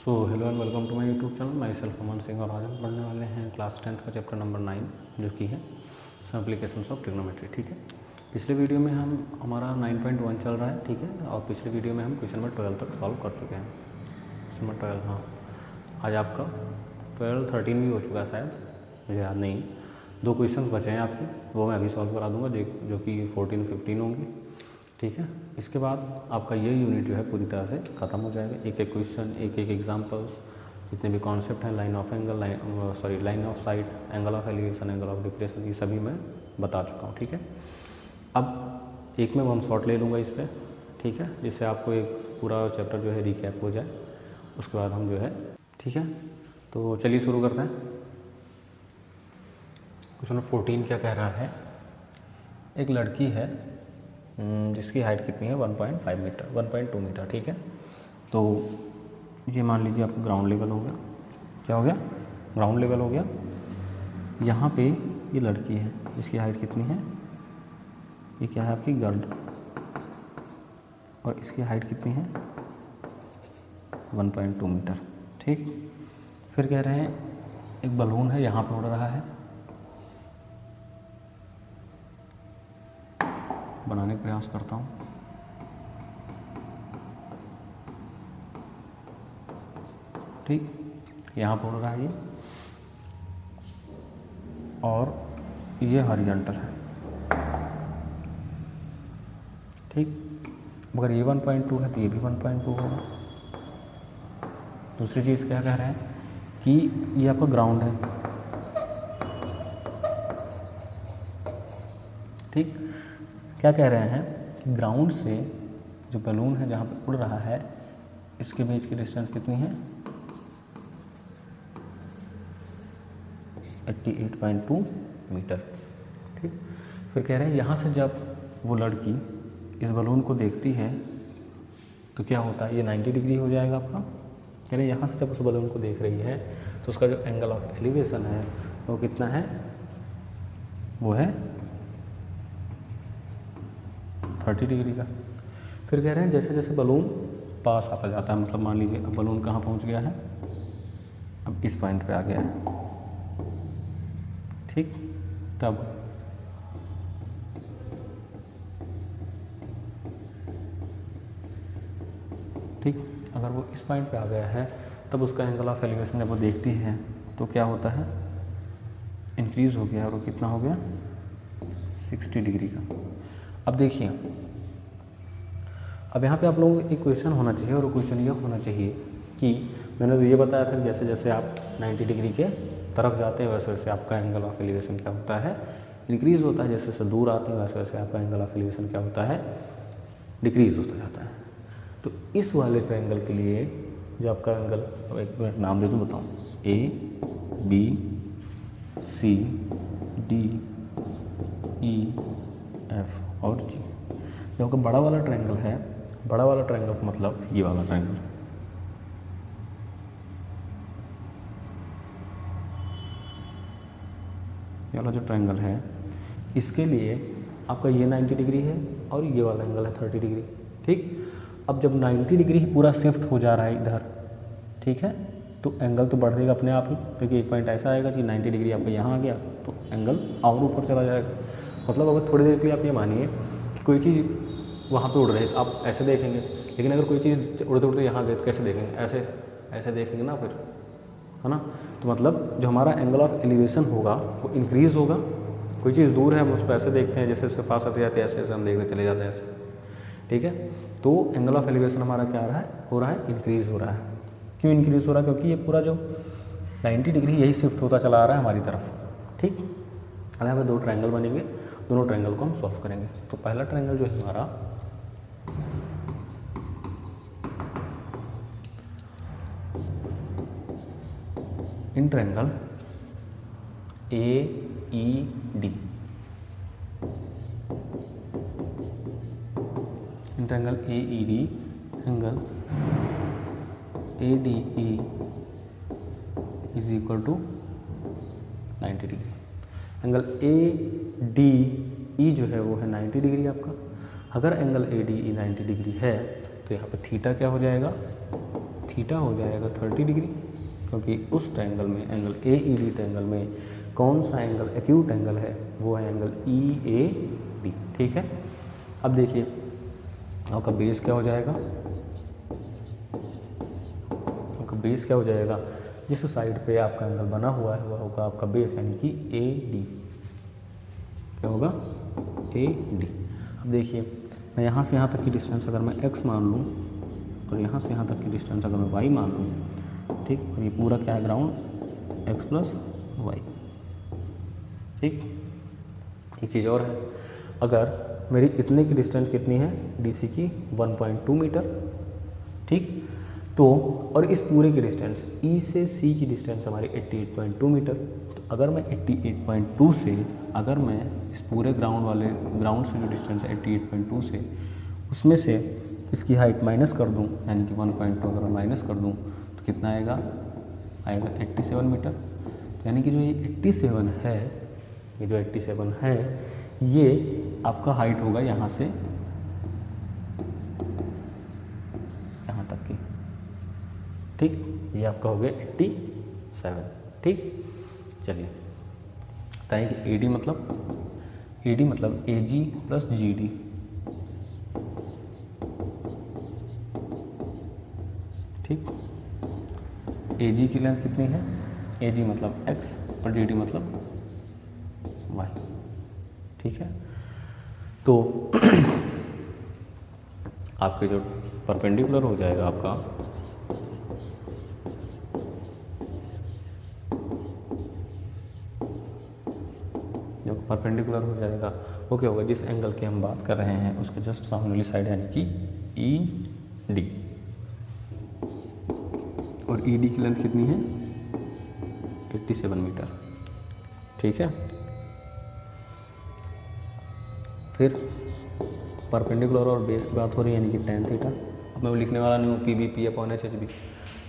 So hello and welcome to my YouTube channel. Myself Aman Singh और आज हम पढ़ने वाले हैं क्लास 10th का चैप्टर नंबर 9 जो कि है सम एप्लीकेशंस ऑफ ट्रिग्नोमेट्री। ठीक है, पिछले वीडियो में हमारा 9.1 चल रहा है। ठीक है, और पिछले वीडियो में हम क्वेश्चन नंबर 12 तक सॉल्व कर चुके हैं। क्वेश्चन नंबर 12, हाँ आज आपका 12, 13 भी हो चुका है शायद, मुझे याद नहीं। 2 क्वेश्चन बचे हैं आपके, वो मैं अभी सॉल्व करा दूँगा जो कि 14, 15 होंगे। ठीक है, इसके बाद आपका ये यूनिट जो है पूरी तरह से ख़त्म हो जाएगा। एक एक क्वेश्चन, एक एक एग्जांपल्स, जितने भी कॉन्सेप्ट हैं, line of angle, line of site, angle of elevation, angle of depression, ये सभी मैं बता चुका हूँ। ठीक है, अब एक में 1 शॉट ले लूँगा इस पर। ठीक है, जिससे आपको एक पूरा चैप्टर जो है रिकैप हो जाए। उसके बाद हम जो है, ठीक है, तो चलिए शुरू करते हैं। क्वेश्चन नंबर 14 क्या कह रहा है, एक लड़की है जिसकी हाइट कितनी है 1.5 मीटर, 1.2 मीटर। ठीक है, तो ये मान लीजिए आपका ग्राउंड लेवल हो गया। क्या हो गया? ग्राउंड लेवल हो गया। यहाँ पे ये लड़की है जिसकी हाइट कितनी है, ये क्या है आपकी गर्ल, और इसकी हाइट कितनी है 1.2 मीटर। ठीक, फिर कह रहे हैं एक बलून है यहाँ पे उड़ रहा है, बनाने का प्रयास करता हूँ। ठीक, यहाँ पर उड़ रहा है ये, और ये हॉरिजॉन्टल है। ठीक, मगर ये 1.2 है तो ये भी 1.2 होगा। दूसरी चीज़ क्या कह रहे हैं कि ये आपका ग्राउंड है। ठीक, क्या कह रहे हैं कि ग्राउंड से जो बलून है जहाँ पर उड़ रहा है, इसके बीच की डिस्टेंस कितनी है 88.2 मीटर। ठीक, फिर कह रहे हैं यहाँ से जब वो लड़की इस बलून को देखती है तो क्या होता है, ये 90 डिग्री हो जाएगा आपका। कह रहे हैं यहाँ से जब उस बलून को देख रही है तो उसका जो एंगल ऑफ एलिवेशन है वो कितना है, वो है 30 डिग्री का। फिर कह रहे हैं जैसे जैसे बलून पास आता जाता है, मतलब मान लीजिए अब बलून कहाँ पहुँच गया है, अब इस पॉइंट पे आ गया है। ठीक, तब ठीक, अगर वो इस पॉइंट पे आ गया है तब उसका एंगल ऑफ एलिवेशन जब वो देखती है तो क्या होता है, इंक्रीज़ हो गया, और वो कितना हो गया 60 डिग्री का। अब देखिए, अब यहाँ पे आप लोगों को एक क्वेश्चन होना चाहिए, और वो क्वेश्चन ये होना चाहिए कि मैंने तो ये बताया था जैसे जैसे आप 90 डिग्री के तरफ जाते हैं वैसे वैसे आपका एंगल ऑफ एलिवेशन क्या होता है, इंक्रीज़ होता है। जैसे जैसे दूर आते हैं वैसे वैसे आपका एंगल ऑफ एलिवेशन क्या होता है, डिक्रीज़ होता जाता है। तो इस वाले ट्रायंगल के लिए जो आपका एंगल, अब एक मिनट नाम दे दूँ बताऊँ, A B C D E F और G। जो आपका बड़ा वाला ट्रायंगल है, बड़ा वाला ट्रायंगल का मतलब ये वाला ट्रायंगल, ये वाला जो ट्रायंगल है, इसके लिए आपका ये 90 डिग्री है और ये वाला एंगल है 30 डिग्री। ठीक, अब जब 90 डिग्री ही पूरा शिफ्ट हो जा रहा है इधर, ठीक है, तो एंगल तो बढ़ देगा अपने आप ही, क्योंकि एक पॉइंट ऐसा आएगा कि 90 डिग्री आपका यहाँ आ गया तो एंगल और ऊपर चला जाएगा। मतलब अगर थोड़ी देर के लिए आप ये मानिए कि कोई चीज़ वहाँ पे उड़ रही है तो आप ऐसे देखेंगे, लेकिन अगर कोई चीज़ उड़ते उड़ते यहाँ गई तो कैसे देखेंगे, ऐसे ऐसे देखेंगे ना, फिर है ना। तो मतलब जो हमारा एंगल ऑफ एलिवेशन होगा वो इंक्रीज़ होगा। कोई चीज़ दूर है हम उस पर ऐसे देखते हैं, जैसे जैसे पास आते जाते ऐसे ऐसे हम देखते चले जाते हैं ऐसे। ठीक है, तो एंगल ऑफ एलिवेशन हमारा क्या हो रहा है, इंक्रीज़ हो रहा है। क्यों इंक्रीज़ हो रहा है, क्योंकि ये पूरा जो 90 डिग्री यही शिफ्ट होता चला आ रहा है हमारी तरफ। ठीक, अब यहाँ पे 2 ट्रायंगल बनेंगे, दोनों ट्रायंगल को हम सॉल्व करेंगे। तो पहला ट्रायंगल जो है हमारा, in triangle AED, in triangle AED, angle ADE is equal to 90 degree. Angle ADE जो है वो है 90 डिग्री आपका। अगर एंगल ADE 90 डिग्री है तो यहाँ पे थीटा क्या हो जाएगा, थीटा हो जाएगा 30 डिग्री, क्योंकि उस ट्रायंगल में, angle A E D triangle में कौन सा एंगल एक्यूट एंगल है, वो है एंगल ई ए डी। ठीक है, अब देखिए आपका बेस क्या हो जाएगा, आपका बेस क्या हो जाएगा, जिस साइड पे आपका एंगल बना हुआ है वह होगा आपका बेस, यानी कि ए डी। क्या होगा, ए डी। अब देखिए मैं यहाँ से यहाँ तक की डिस्टेंस अगर मैं x मान लूँ और यहाँ से यहाँ तक की डिस्टेंस अगर मैं y मान लूँ, ठीक, और ये पूरा क्या है, ग्राउंड x प्लस वाई। ठीक, एक चीज़ और है, अगर मेरी इतने की डिस्टेंस कितनी है, DC की 1.2 मीटर, ठीक, तो और इस पूरे की डिस्टेंस E से C की डिस्टेंस हमारी 88.2 मीटर। तो अगर मैं 88.2 से, अगर मैं इस पूरे ग्राउंड से जो डिस्टेंस है 88.2 से, उसमें से इसकी हाइट माइनस कर दूं, यानी कि 1.2 अगर मैं माइनस कर दूं तो कितना आएगा, 87 मीटर। तो यानी कि जो ये 87 है, ये जो 87 है, ये आपका हाइट होगा यहाँ से यहाँ तक की। ठीक, ये आपका हो गया 87। ठीक, चलिए बताइए कि AD मतलब AG प्लस GD। ठीक, AG की लेंथ कितनी है, AG मतलब x और GD मतलब y। ठीक है, तो आपके जो परपेंडिकुलर हो जाएगा आपका, जो परपेंडिकुलर हो जाएगा वो क्या होगा, जिस एंगल की हम बात कर रहे हैं उसके जस्ट सामने वाली साइड, यानी कि ED। और ED की लेंथ कितनी है, 87 मीटर। ठीक है, फिर परपेंडिकुलर और बेस की बात हो रही है, यानी कि tan थीटा। अब मैं लिखने वाला नहीं हूँ, PB/P/HB,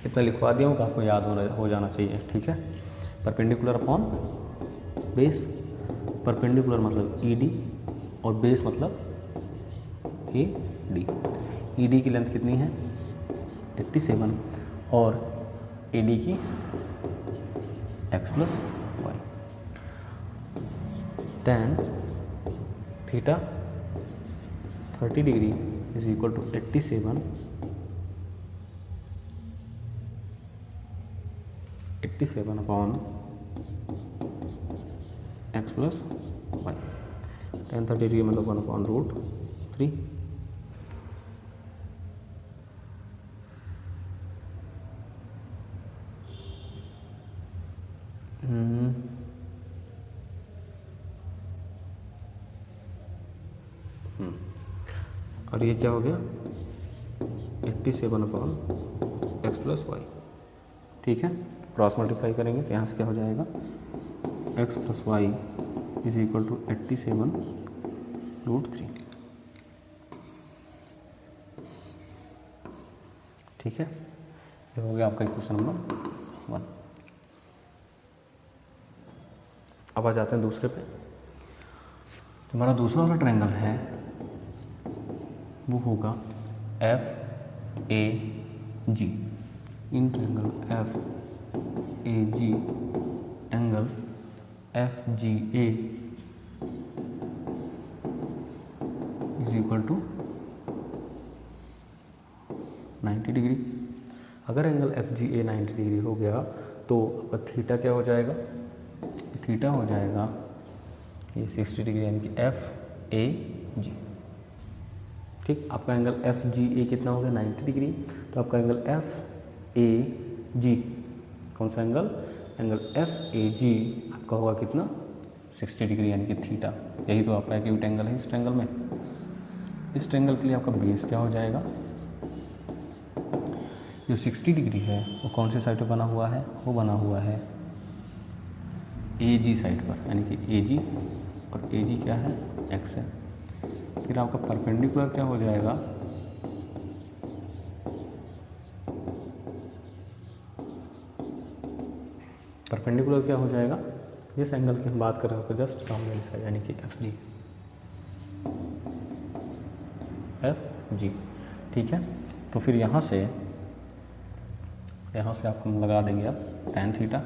इतना लिखवा दिया हूँ कि आपको याद हो जाना चाहिए। ठीक है, परपेंडिकुलर अपॉन बेस, परपेंडिकुलर मतलब ED और बेस मतलब AD। ED की लेंथ कितनी है, 87, और AD की x plus y. tan theta 30 degree is equal to 87 upon x plus y. tan 30 degree मतलब 1/√3। और ये क्या हो गया, 87 अपॉन x प्लस वाई। ठीक है, क्रॉस मल्टीप्लाई करेंगे तो यहाँ से क्या हो जाएगा, x plus y is equal to 87√3। ठीक है, ये हो गया आपका क्वेश्चन नंबर 1। अब आ जाते हैं दूसरे पे। हमारा दूसरा वाला ट्रायंगल है वो होगा FAG। In triangle FAG angle FGA is equal to 90 degree. अगर एंगल FGA 90 डिग्री हो गया तो आपका थीटा क्या हो जाएगा, थीटा हो जाएगा ये 60 डिग्री, यानी कि FAG। ठीक, आपका एंगल FGA कितना हो गया, 90 डिग्री। तो आपका एंगल FAG कौन सा एंगल, एंगल FAG आपका होगा कितना, 60 डिग्री, यानी कि थीटा। यही तो आपका एक्यूट एंगल है इस ट्रायंगल में। इस ट्रायंगल के लिए आपका बेस क्या हो जाएगा, जो 60 डिग्री है वो कौन सी साइड पे बना हुआ है, वो बना हुआ है AG साइड पर, यानी कि AG, और AG क्या है, x है। फिर आपका परपेंडिकुलर क्या हो जाएगा, परपेंडिकुलर क्या हो जाएगा, जिस एंगल की हम बात कर रहे हैं जस्ट सामने वाली साइड, यानी कि FG। ठीक है, तो फिर यहाँ से यहाँ से आप हम लगा देंगे अब tan थीटा।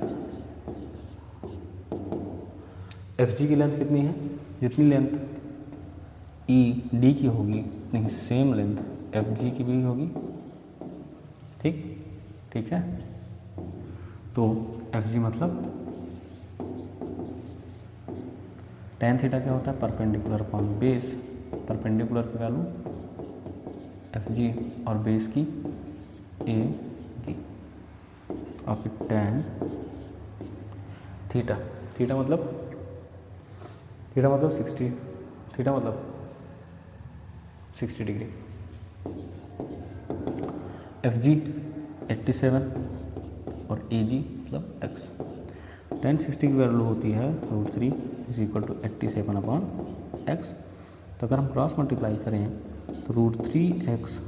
एफ जी की लेंथ कितनी है, जितनी लेंथ ई डी की होगी उतनी सेम लेंथ एफ जी की भी होगी। ठीक है। तो एफ जी मतलब tan थीटा क्या होता है, परपेंडिकुलर अपॉन बेस। परपेंडिकुलर की वैल्यू एफ जी और बेस की ए की। आपकी tan थीटा, थीटा मतलब 60, थीटा मतलब 60 डिग्री। एफ जी 87 और ए जी मतलब एक्स। tan 60 की वैल्यू होती है √3 = 87 अपॉन एक्स। तो अगर हम क्रॉस मल्टीप्लाई करें तो √3x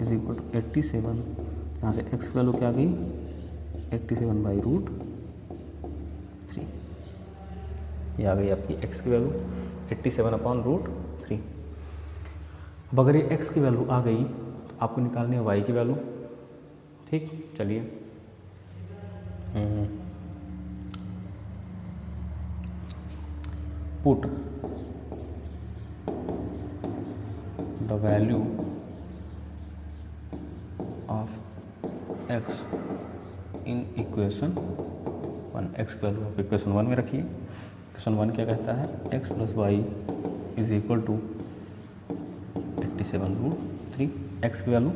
= 87, यहाँ से x की वैल्यू क्या आ गई 87/√3, ये आ गई आपकी x की वैल्यू 87/√3। अब अगर ये x की वैल्यू आ गई तो आपको निकालनी है y की वैल्यू। ठीक, चलिए put the value of x in equation 1। x की वैल्यू आप इक्वेशन 1 में रखिए। इक्वेशन 1 क्या कहता है, x + y = 87/√3। x की वैल्यू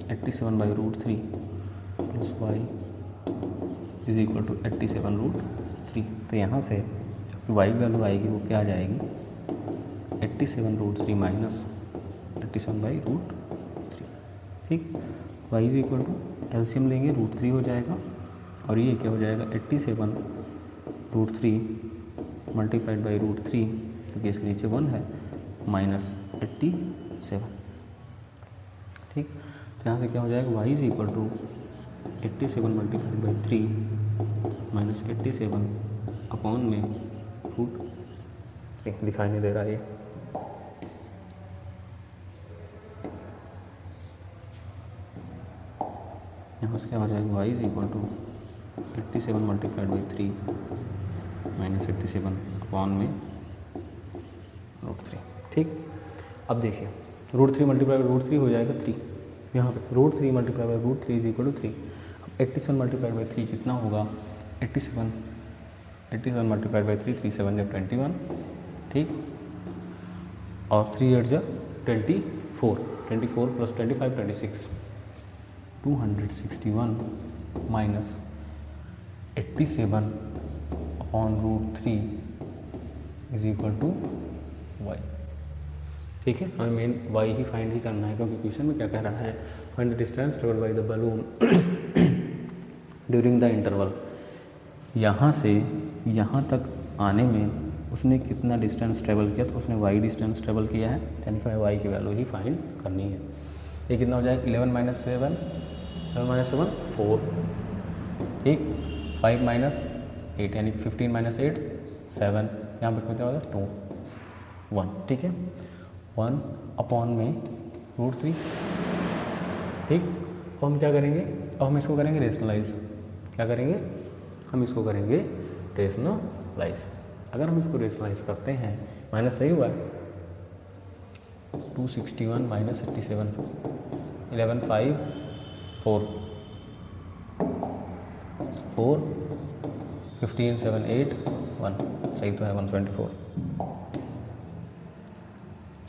87/√3 + y = 87/√3। तो यहाँ से y की वैल्यू आएगी वो क्या आ जाएगी 87/√3 माइनस 87/√3। ठीक, y एलसीएम लेंगे √3 हो जाएगा और ये क्या हो जाएगा 87/√3 मल्टीप्लाइड बाई √3 क्योंकि इसके नीचे 1 है -87। ठीक, तो यहाँ से क्या हो जाएगा y = 87 मल्टीप्लाइड बाई 3 -87 अपॉन में √3। दिखाई नहीं दे रहा है ये। यहाँ से क्या हो जाएगा y = 87 मल्टीप्लाइड बाई 3 -87 अपॉन में √3। ठीक, अब देखिए √3 मल्टीप्लाई बाई √3 हो जाएगा 3। यहाँ पे √3 मल्टीप्लाई बाई √3 = 3। अब 87 मल्टीप्लाइड बाई 3 कितना होगा 87 मल्टीप्लाइड बाई 3, 3 7 जब 21। ठीक, और 3 8 जब 24, 24 + 25 26, 261 माइनस 87 अपॉन √3 = y। ठीक है, हमें मेन y ही फाइंड ही करना है क्योंकि क्वेश्चन में क्या कह रहा है, find the distance travelled by the balloon during the interval. यहाँ से यहाँ तक आने में उसने कितना डिस्टेंस ट्रेवल किया, तो उसने y डिस्टेंस ट्रेवल किया है, यानी कि y की वैल्यू ही फाइंड करनी है। ये कितना हो जाएगा 11 - 7 4। ठीक, 5 - 8 यानी 15 - 8 7, यहाँ पे कितना होगा 2 1। ठीक है, 1 अपॉन में √3। ठीक, तो हम क्या करेंगे, अब हम इसको करेंगे रेशनलाइज। क्या करेंगे, हम इसको करेंगे रेशनलाइज। अगर हम इसको रेशनलाइज करते हैं, माइनस सही हुआ है 261 - 87, 11 5 4 4 15 7 8 1, सही तो है 124।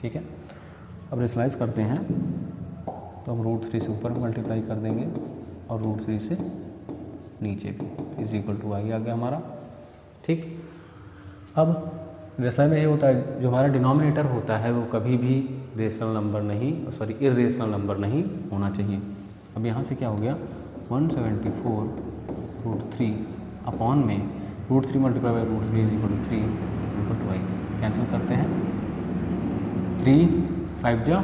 ठीक है, अब रेशनलाइज करते हैं तो हम √3 से ऊपर मल्टीप्लाई कर देंगे और √3 से नीचे भी = y आ गया हमारा। ठीक, अब रेशनल में ये होता है जो हमारा डिनोमिनेटर होता है वो कभी भी रेशनल नंबर नहीं, सॉरी इरेशनल नंबर नहीं होना चाहिए। अब यहाँ से क्या हो गया 174 √3 अपॉन में √3 मल्टीप्लाई बाई √3 = 3 = y। कैंसिल करते हैं, 3 5 जा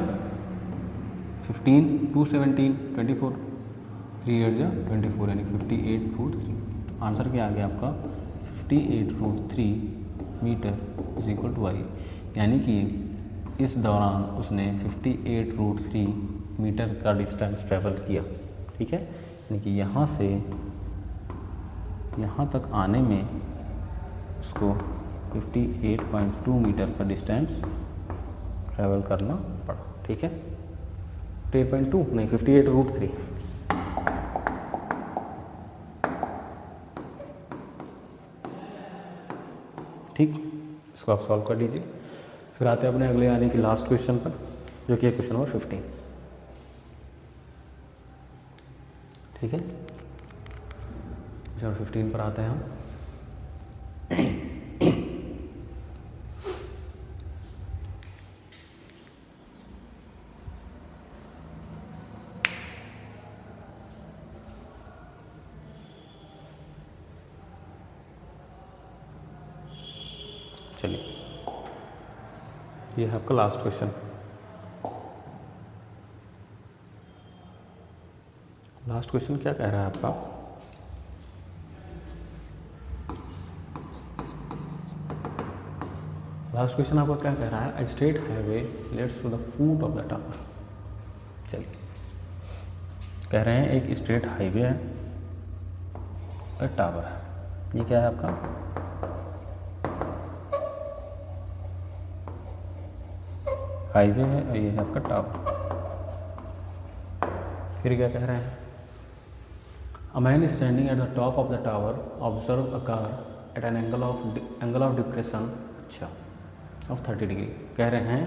15, 2 17 24, 3 8 जा 24 यानी 58√3। आंसर क्या आ गया आपका 58√3 मीटर = y, यानी कि इस दौरान उसने 58√3 मीटर का डिस्टेंस ट्रैवल किया। ठीक है, यानी कि यहाँ से यहाँ तक आने में उसको 58.2 मीटर का डिस्टेंस ट्रैवल करना पड़ा। ठीक है, 8.2 नहीं 58√3। ठीक, इसको आप सॉल्व कर लीजिए। फिर आते हैं अपने अगले यानी कि लास्ट क्वेश्चन पर, जो कि है क्वेश्चन नंबर 15। ठीक है, क्वेश्चन 15 पर आते हैं हम। चलिए, ये है आपका लास्ट क्वेश्चन। लास्ट क्वेश्चन क्या कह रहा है आपका? लास्ट क्वेश्चन आपका क्या कह रहा है? A straight highway leads to the foot of the tower. चलिए, कह रहे हैं एक स्ट्रेट हाईवे है और टावर है। ये क्या है आपका? हाईवे है और ये है आपका टावर। फिर क्या कह रहे हैं? A man standing at the top of the tower observe a car eight an angle of depression अच्छा ऑफ 30 डिग्री। कह रहे हैं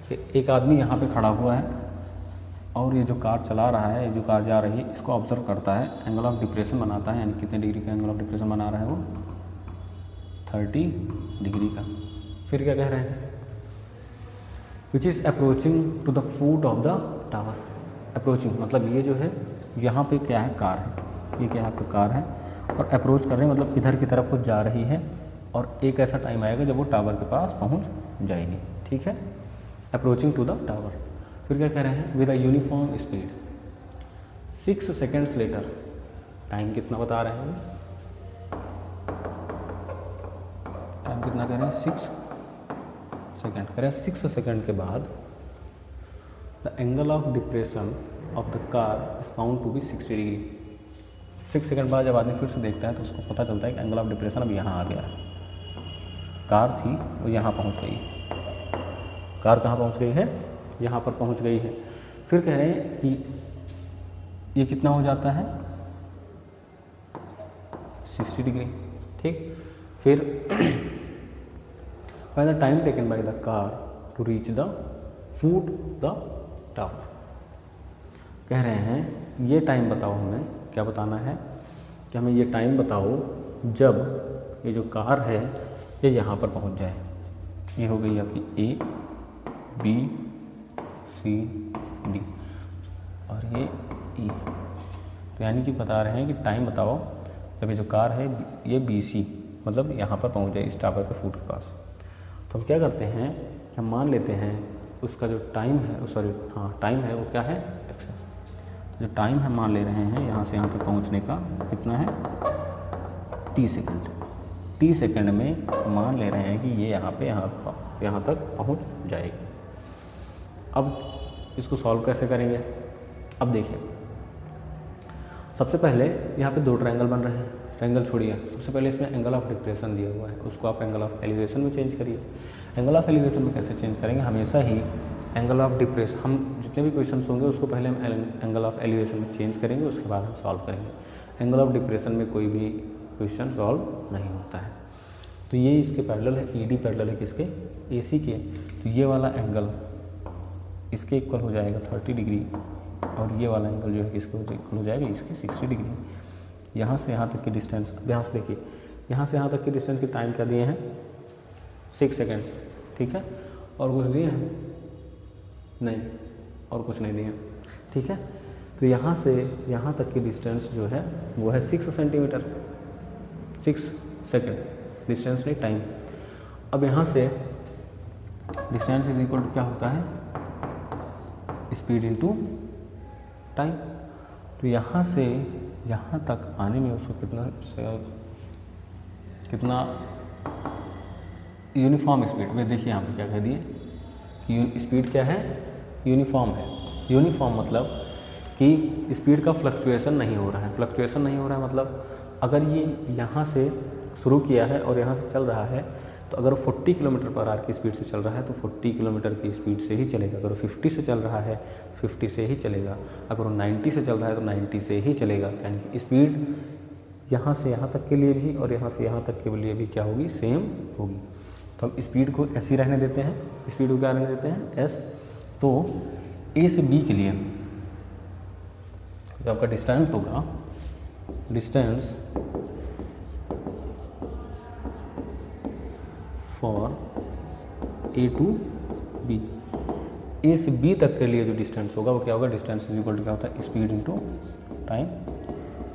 कि एक आदमी यहाँ पे खड़ा हुआ है और ये जो कार चला रहा है, जो कार जा रही है, इसको ऑब्जर्व करता है, एंगल ऑफ डिप्रेशन बनाता है। यानी कितने डिग्री का एंगल ऑफ डिप्रेशन बना रहा है वो? 30 डिग्री का। फिर क्या कह रहे हैं? Which is approaching to the foot of the tower. Approaching मतलब ये जो है, यहाँ पे क्या है? कार है। ये क्या है? आपका कार है और अप्रोच कर रहे हैं, मतलब इधर की तरफ वो जा रही है और एक ऐसा टाइम आएगा जब वो टावर के पास पहुँच जाएगी। ठीक है, अप्रोचिंग टू द टावर। फिर क्या कह रहे हैं? With a uniform speed 6 seconds later. Time कितना बता रहे हैं? टाइम कितना कह रहे हैं? 6 सेकेंड। कह रहे हैं 6 सेकेंड के बाद the angle of depression of the car is found to be 60 degree. 6 second बाद जब आदमी फिर से देखता है तो उसको पता चलता है कि एंगल ऑफ डिप्रेशन अब यहाँ आ गया है। कार थी वो यहाँ पहुँच गई। कार कहाँ पहुँच गई है? यहाँ पर पहुँच गई है। फिर कह रहे हैं कि ये कितना हो जाता है? 60 डिग्री। ठीक, फिर by the time taken by the car to reach the foot the tower. कह रहे हैं ये टाइम बताओ हमें, क्या बताना है कि हमें ये टाइम बताओ जब ये जो कार है ये यहाँ पर पहुँच जाए। ये हो गई आपकी A, B, C, D और ये E। तो यानी कि बता रहे हैं कि टाइम बताओ जब ये जो कार है ये BC मतलब यहाँ पर पहुँच जाए, इस टावर के फुट के पास। तो हम क्या करते हैं कि हम मान लेते हैं उसका जो टाइम है, सॉरी हाँ टाइम है वो क्या है? x है। जो टाइम हम मान ले रहे हैं यहाँ से यहाँ तक पहुँचने का कितना है? t second. t सेकेंड में मान ले रहे हैं कि ये यहाँ तक पहुँच जाएगी। अब इसको सॉल्व कैसे करेंगे? अब देखिए, सबसे पहले यहाँ पे 2 ट्रायंगल बन रहे हैं। ट्रायंगल छोड़िए, सबसे पहले इसमें एंगल ऑफ डिप्रेशन दिया हुआ है, उसको आप एंगल ऑफ एलिवेशन में चेंज करिए। एंगल ऑफ एलिवेशन में कैसे चेंज करेंगे? हमेशा ही एंगल ऑफ डिप्रेशन, हम जितने भी क्वेश्चन होंगे उसको पहले हम एंगल ऑफ एलिवेशन में चेंज करेंगे, उसके बाद हम सॉल्व करेंगे। एंगल ऑफ डिप्रेशन में कोई भी क्वेश्चन सॉल्व नहीं होता है। तो ये इसके पैरेलल है, ED पैरेलल है किसके? AC के। तो ये वाला एंगल इसके इक्वल हो जाएगा 30 डिग्री और ये वाला एंगल जो है किसके इक्वल हो जाएगा? इसके 60 डिग्री। यहाँ से यहाँ तक की डिस्टेंस, यहाँ से देखिए, यहाँ से यहाँ तक की डिस्टेंस की टाइम क्या दिए हैं? 6 सेकेंड्स। ठीक है, और कुछ दिए हैं? नहीं, और कुछ नहीं दिए। ठीक है, तो यहाँ से यहाँ तक की डिस्टेंस जो है वो है 6 सेंटीमीटर। 6 सेकेंड डिस्टेंस नहीं, टाइम। अब यहाँ से डिस्टेंस इज इक्वल टू क्या होता है? Speed into time. तो यहाँ से यहाँ तक आने में उसको कितना यूनिफॉर्म स्पीड में, देखिए यहाँ पे क्या कह दिए स्पीड क्या है, यूनिफॉर्म है। यूनिफॉर्म मतलब कि स्पीड का फ्लक्चुएशन नहीं हो रहा है। फ्लक्चुएशन नहीं हो रहा है मतलब अगर ये यहाँ से शुरू किया है और यहाँ से चल रहा है, तो अगर 40 किलोमीटर पर आवर की स्पीड से चल रहा है तो 40 किलोमीटर की स्पीड से ही चलेगा। अगर 50 से चल रहा है 50 से ही चलेगा। अगर 90 से चल रहा है तो 90 से ही चलेगा। यानी कि स्पीड यहाँ से यहाँ तक के लिए भी और यहाँ से यहाँ तक के लिए भी क्या होगी, सेम होगी। तो हम स्पीड को ऐसे ही रहने देते हैं। स्पीड को क्या रहने देते हैं, एस। तो ए से बी के लिए जो आपका डिस्टेंस होगा, distance for A to B, A से बी तक के लिए जो डिस्टेंस होगा वो क्या होगा, डिस्टेंस इज इक्वल टू क्या होता है, स्पीड इनटू टाइम।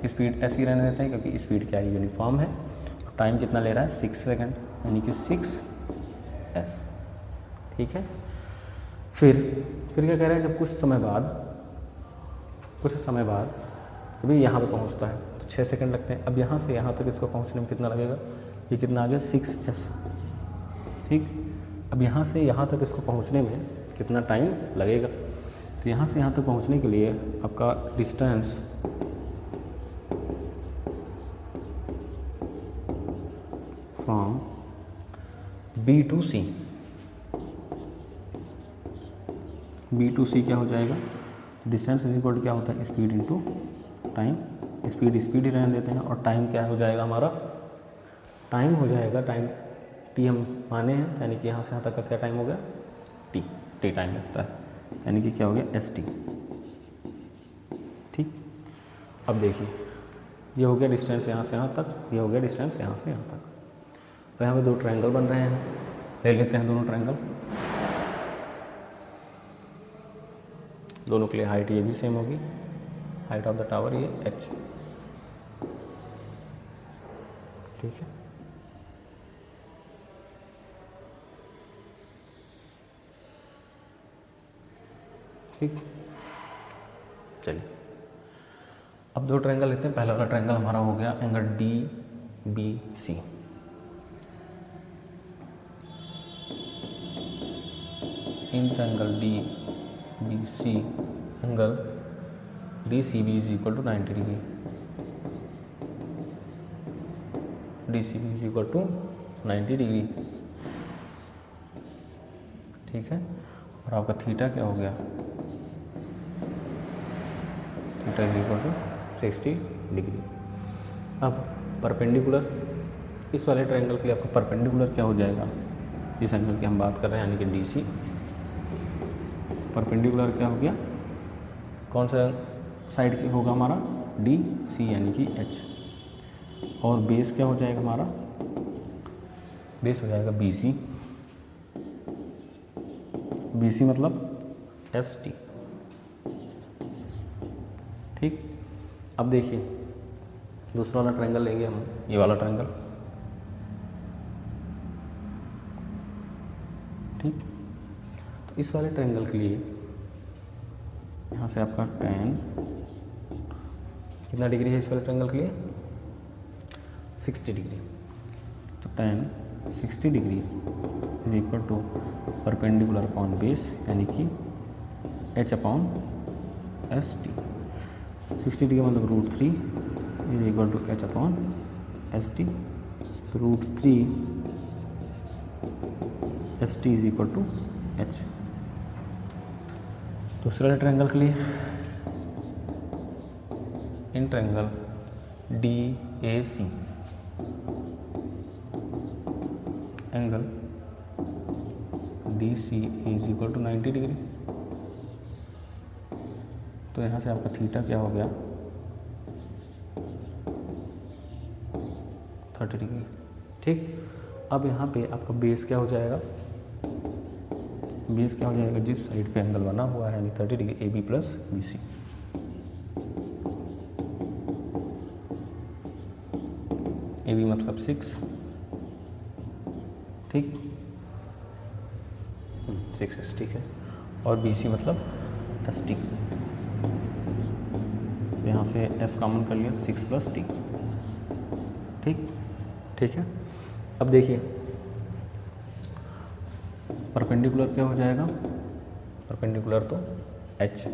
स्पीड ऐसे ही रहने देते हैं क्योंकि स्पीड क्या है, यूनिफॉर्म है। टाइम कितना ले रहा है, 6 सेकेंड, यानी कि 6s। ठीक है। फिर क्या कह रहे हैं, जब कुछ समय बाद जब यहाँ पे पहुँचता है तो 6 सेकंड लगते हैं। अब यहाँ से यहाँ तक इसको पहुँचने में कितना लगेगा, ये कितना आ गया, 6s। ठीक। अब यहाँ से यहाँ तक इसको पहुँचने में कितना टाइम लगेगा, तो यहाँ से यहाँ तक पहुँचने के लिए आपका distance from B to C, B to C क्या हो जाएगा, डिस्टेंस इज इक्वल टू क्या होता है, स्पीड इनटू टाइम। स्पीड ही रहने देते हैं और टाइम क्या हो जाएगा हमारा, टाइम हो जाएगा, टाइम टी हम माने हैं, यानी कि यहाँ से यहाँ तक का क्या टाइम हो गया, टी टाइम लगता है, यानी कि क्या हो गया, ST। ठीक। अब देखिए ये हो गया डिस्टेंस यहाँ से यहाँ तक, ये हो गया डिस्टेंस यहाँ से यहाँ तक। तो यहाँ पे दो ट्रायंगल बन रहे हैं, ले लेते हैं दोनों ट्रायंगल। दोनों के लिए हाइट ये भी सेम होगी, हाइट ऑफ द टावर ये h। ठीक है। ठीक, चलिए अब दो ट्रायंगल लेते हैं। पहला वाला ट्रायंगल हमारा हो गया angle DBC। In triangle DBC angle DCB is equal to 90 degree. DCB is equal to 90 degree. ठीक है। और आपका थीटा क्या हो गया, theta is equal to 60 degree. अब परपेंडिकुलर, इस वाले ट्रायंगल के लिए आपका परपेंडिकुलर क्या हो जाएगा, जिस एंगल की हम बात कर रहे हैं यानी कि DC। परपेंडिकुलर क्या हो गया, कौन सा साइड की होगा हमारा, DC यानी कि H। और बेस क्या हो जाएगा हमारा, बेस हो जाएगा BC। BC मतलब ST। ठीक। अब देखिए दूसरा वाला ट्रायंगल लेंगे हम, ये वाला ट्रायंगल। ठीक। तो इस वाले ट्रायंगल के लिए यहाँ से आपका tan कितना डिग्री है इस वाले ट्रायंगल के लिए, 60 डिग्री। तो tan 60 degree is equal to perpendicular upon base यानी कि H अपॉन ST। 60 डिग्री मतलब √3 is equal to H upon ST। तो √3 ST is equal to H। दूसरा ट्रायंगल के लिए in triangle DAC angle DC is equal to 90 degree. तो यहाँ से आपका थीटा क्या हो गया, 30 डिग्री। ठीक। अब यहाँ पे आपका बेस क्या हो जाएगा, बेस क्या हो जाएगा, जिस साइड पे एंगल बना हुआ है यानी 30 degree, AB plus BC। AB मतलब 6। ठीक, 6s। ठीक है। और BC मतलब ST। यहाँ से S कॉमन कर लिया, 6 + T। ठीक। ठीक है। अब देखिए परपेंडिकुलर क्या हो जाएगा, परपेंडिकुलर तो h,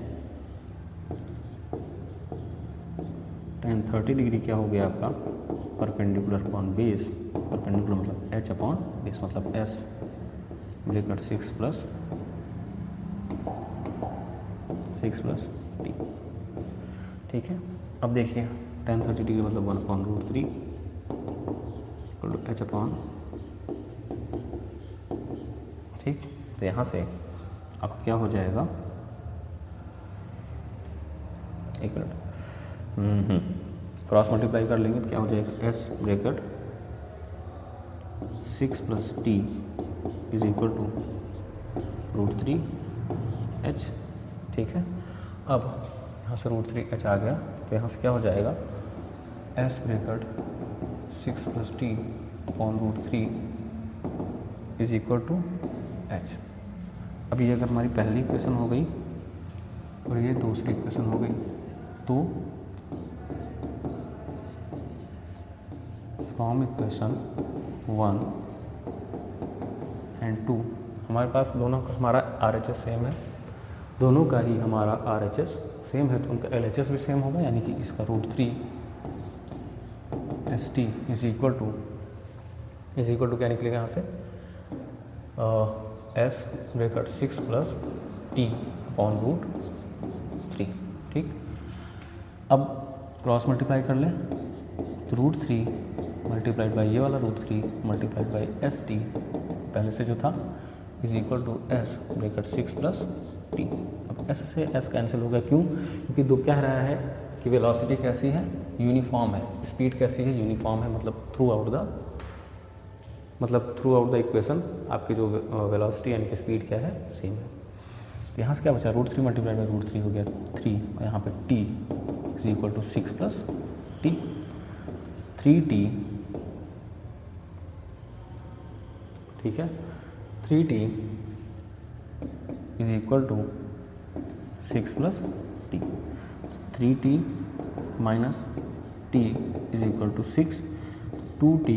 tan 30 डिग्री क्या हो गया आपका, परपेंडिकुलर अपॉन बेस, परपेंडिकुलर मतलब h अपॉन बेस मतलब s ब्रैकेट 6 प्लस t। ठीक है, अब देखिए tan 30 डिग्री मतलब 1/√3 इक्वल टू h अपॉन, ठीक। तो यहाँ से आपका क्या हो जाएगा, एक मिनट, क्रॉस मल्टीप्लाई कर लेंगे तो क्या हो जाएगा, s bracket 6 plus t is equal to √3h। ठीक है, अब यहाँ से √3h आ गया तो यहाँ से क्या हो जाएगा, s bracket 6 plus t upon √3 is equal to h। अब ये अगर हमारी पहली इक्वेशन हो गई और ये दूसरी इक्वेशन हो गई, तो फ्रॉम इक्वेशन 1 एंड 2 हमारे पास दोनों का हमारा RHS सेम है, दोनों का ही हमारा RHS सेम है तो उनका LHS भी सेम होगा, यानी कि इसका √3ST इज इक्वल टू क्या निकलेगा यहाँ से, s bracket 6 plus t upon √3। ठीक, अब क्रॉस मल्टीप्लाई कर लें तो √3 मल्टीप्लाइड बाई ये वाला √3 मल्टीप्लाइड बाई ST पहले से जो था is equal to s bracket 6 plus t। अब s से s कैंसिल होगा, क्यों, क्योंकि दो कह रहा है कि वेलोसिटी कैसी है, यूनिफॉर्म है, स्पीड कैसी है, यूनिफॉर्म है, मतलब थ्रू आउट द इक्वेशन आपकी जो वेलोसिटी यानी कि स्पीड क्या है, सेम है। तो यहाँ से क्या बचा, √3 मल्टीप्लाइड बाई √3 हो गया 3 और यहाँ पे t is equal to 6 plus t, 3t, ठीक है, 3t is equal to 6 plus t, 3t minus t is equal to 6, 2t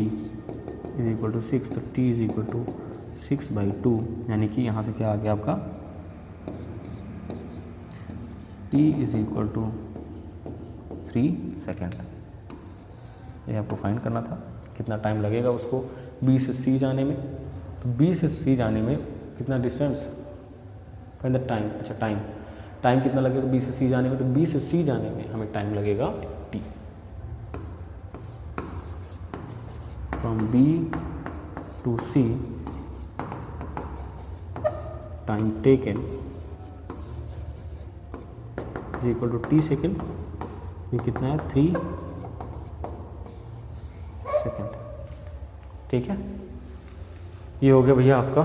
is equal to 6, तो t इज इक्वल टू 6/2, यानी कि यहाँ से क्या आ गया आपका, t is equal to 3 second. ये आपको फाइंड करना था, कितना टाइम लगेगा उसको B से C जाने में, तो B से C जाने में कितना डिस्टेंस, फाइंड द टाइम, अच्छा टाइम कितना लगेगा B से C जाने में, तो B से C जाने में हमें टाइम लगेगा t, from B to C time taken is equal to t second, ये कितना है 3 सेकेंड। ठीक है, ये हो गया भैया आपका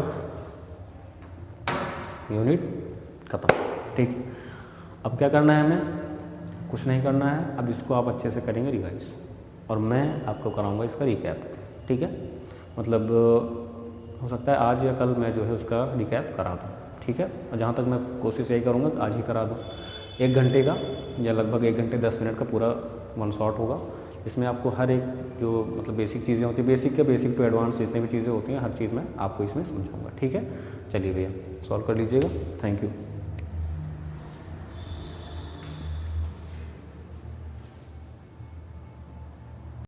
यूनिट खत्म। ठीक, अब क्या करना है, हमें कुछ नहीं करना है, अब इसको आप अच्छे से करेंगे रिवाइज और मैं आपको कराऊंगा इसका रिकैप। ठीक है, मतलब हो सकता है आज या कल मैं जो है उसका रिकैप करा दूँ। ठीक है, और जहाँ तक मैं कोशिश यही करूँगा कि आज ही करा दूँ। 1 घंटे का या लगभग 1 घंटे 10 मिनट का पूरा वन शॉट होगा। इसमें आपको हर एक जो मतलब बेसिक चीज़ें होती है, बेसिक टू एडवांस जितनी भी चीज़ें होती हैं, हर चीज़ में आपको इसमें समझाऊंगा। ठीक है, चलिए भैया सॉल्व कर लीजिएगा। Thank you.